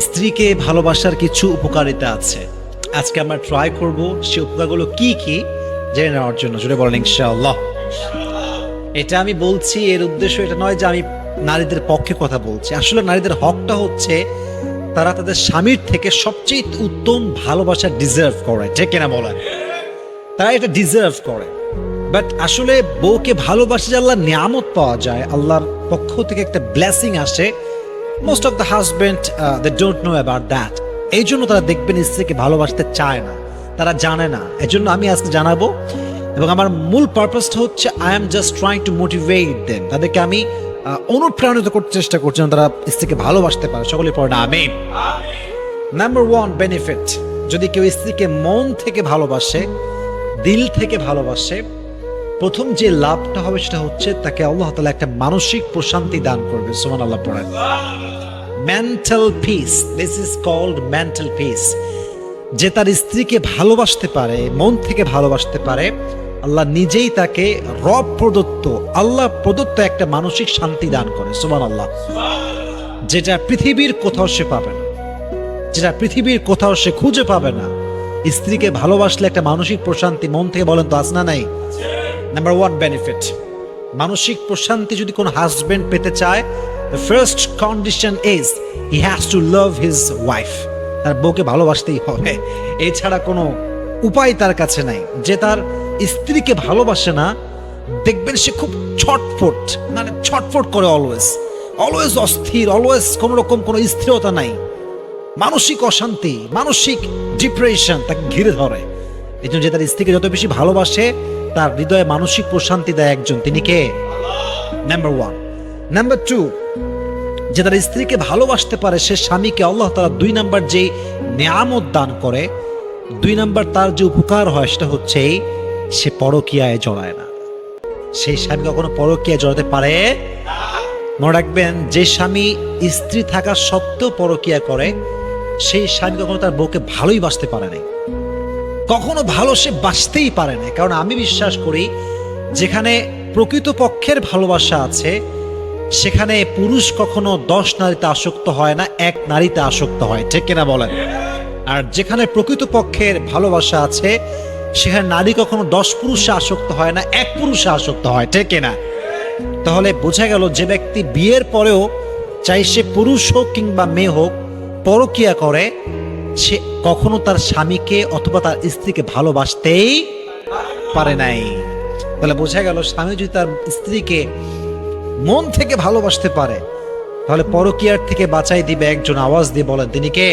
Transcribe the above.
স্ত্রীকে ভালোবাসার কিছু উপকারিতা আছে, আজকে আমরা ট্রাই করব সেই উপকারগুলো কি কি জেনে নেওয়ার জন্য। জুড়ে বলেন ইনশাআল্লাহ। এটা আমি বলছি, এর উদ্দেশ্য এটা নয় যে আমি নারীদের পক্ষে কথা বলছি। আসলে নারীদের হকটা হচ্ছে তারা তাদের স্বামীর থেকে সবচেয়ে উত্তম ভালোবাসা ডিজার্ভ করে, ঠিক কিনা বলেন? তারা এটা ডিজার্ভ করে। বাট আসলে বউকে ভালোবাসে যে আল্লাহর নিয়ামত পাওয়া যায়, আল্লাহর পক্ষ থেকে একটা ব্লেসিং আসে। Most of the husband they don't know about that. এই জন্য তারা দেখবেন স্ত্রীকে ভালোবাসতে চায় না, তারা জানে না। এই জন্য আমি আজকে জানাবো, এবং আমার মূল পারপাসটা হচ্ছে I am just trying to motivate them. তাদেরকে আমি অনুপ্রাণিত করতে চেষ্টা করছি যেন তারা স্ত্রীকে ভালোবাসতে পারে। সকলে পড়ে না আমিন। নাম্বার ওয়ান বেনিফিট, যদি কেউ স্ত্রীকে মন থেকে ভালোবাসে, দিল থেকে ভালোবাসে, প্রথম যে লাভটা হবে সেটা হচ্ছে তাকে আল্লাহ তাআলা একটা মানসিক প্রশান্তি দান করবে। সুবহানাল্লাহ পড়েন। Mental peace, this is called mental peace. যে তার স্ত্রীকে ভালোবাসতে পারে, মন থেকে ভালোবাসতে পারে, আল্লাহ নিজেই তাকে রব প্রদত্ত, আল্লাহ প্রদত্ত একটা মানসিক শান্তি দান করে। সুবহানাল্লাহ। যেটা পৃথিবীর কোথাও সে পাবে না, যেটা পৃথিবীর কোথাও সে খুঁজে পাবে না। স্ত্রীকে ভালোবাসলে একটা মানসিক প্রশান্তি মন থেকে, বলেন তো আছে না নাই? নাম্বার ওয়ান বেনিফিট, মানসিক প্রশান্তি যদি কোনো হাজবেন্ড পেতে চায়, the first condition is he has to love his wife. তার বউকে ভালোবাসতেই হবে, এছাড়া কোনো উপায় তার কাছে নাই। যে তার স্ত্রীকে ভালোবাসে না, দেখবেন সে খুব ছটফট, মানে ছটফট করে, অলওয়েজ অলওয়েজ অস্থির, অলওয়েজ কোনো রকম কোনো স্থিরতা নাই, মানসিক অশান্তি, মানসিক ডিপ্রেশন তাকে ঘিরে ধরে। এই জন্য যে তার স্ত্রীকে যত বেশি ভালোবাসে, তার হৃদয়ে মানসিক প্রশান্তি দেয় একজন, তিনি কে? Number one. নাম্বার টু, যে তার স্ত্রীকে ভালোবাসতে পারে, সে স্বামীকে আল্লাহ তাআলা দুই নাম্বার যে নিয়ামত দান করে, দুই নাম্বার তার যে উপকার হয় সেটা হচ্ছে সে পরকীয়ায় জড়ায় না। সেই স্বামী কখনো পরকীয়ায় জড়াতে পারে? মনে রাখবেন, যে স্বামী স্ত্রী থাকা সত্ত্বেও পরকীয়া করে, সেই স্বামী কখনো তার বউকে ভালোই বাসতে পারে না, কখনো ভালো সে বাসতেই পারে না। কারণ আমি বিশ্বাস করি, যেখানে প্রকৃত পক্ষের ভালোবাসা আছে, সেখানে পুরুষ কখনো 10 নারীতে আসক্ত হয় না, এক নারীতে আসক্ত হয়, ঠিক কিনা বলেন? আর যেখানে প্রকৃত পক্ষের ভালোবাসা আছে, সেখানে নারী কখনো 10 পুরুষে আসক্ত হয় না, এক পুরুষে আসক্ত হয়, ঠিক কিনা? তাহলে বোঝা গেল, যে ব্যক্তি বিয়ের পরেও, চাই সে পুরুষ হোক কিংবা মেয়ে হোক, পরকীয়া করে, সে কখনো তার স্বামীকে অথবা তার স্ত্রীকে ভালোবাসতেই পারে নাই। তাহলে বোঝা গেল, স্বামী যদি তার স্ত্রীকে মন থেকে ভালোবাসতে পারে, তাহলে পরকীয়ার থেকে বাঁচাই দিবে একজন। আওয়াজ দিয়ে বলেন, তিনি কে?